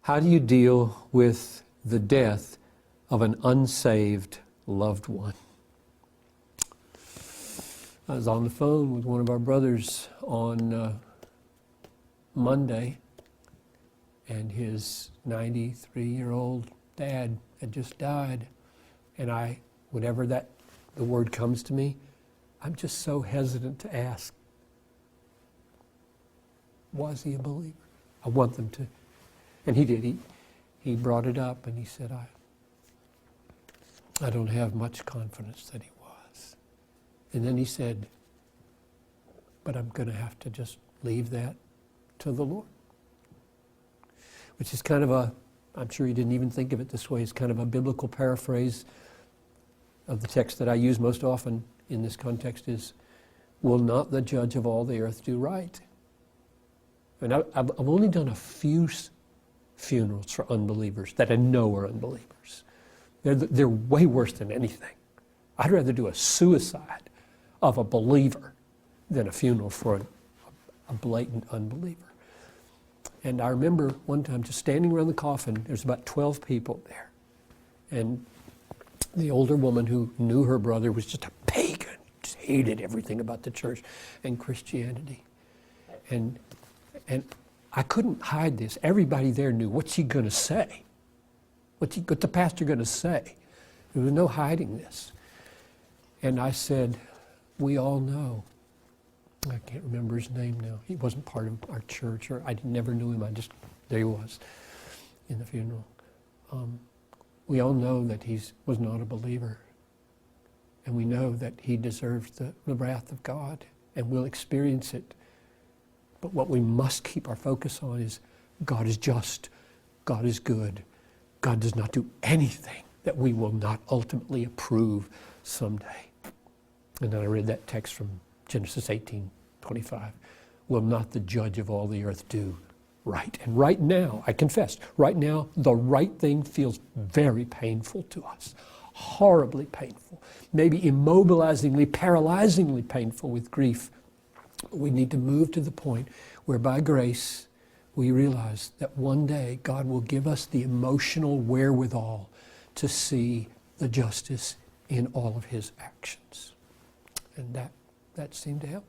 How do you deal with the death of an unsaved loved one? I was on the phone with one of our brothers on Monday, and his 93-year-old dad had just died. And whenever the word comes to me, I'm just so hesitant to ask, was he a believer? I want them to. And he did. He brought it up, and he said, I don't have much confidence that he was. And then he said, but I'm going to have to just leave that to the Lord. Which is kind of I'm sure he didn't even think of it this way, it's kind of a biblical paraphrase of the text that I use most often in this context is, will not the judge of all the earth do right? And I've only done a few funerals for unbelievers that I know are unbelievers. They're way worse than anything. I'd rather do a suicide of a believer than a funeral for a blatant unbeliever. And I remember one time just standing around the coffin, there's about 12 people there. And the older woman who knew her brother was just a pagan, just hated everything about the church and Christianity. And I couldn't hide this. Everybody there knew, what's he going to say? What's the pastor going to say? There was no hiding this. And I said, we all know. I can't remember his name now. He wasn't part of our church, or I never knew him. There he was in the funeral. We all know that he was not a believer. And we know that he deserves the wrath of God, and will experience it. But what we must keep our focus on is God is just, God is good. God does not do anything that we will not ultimately approve someday. And then I read that text from Genesis 18:25. Will not the judge of all the earth do right? And right now, I confess, right now, the right thing feels very painful to us. Horribly painful. Maybe immobilizingly, paralyzingly painful with grief. We need to move to the point where by grace we realize that one day God will give us the emotional wherewithal to see the justice in all of his actions. And that seemed to help.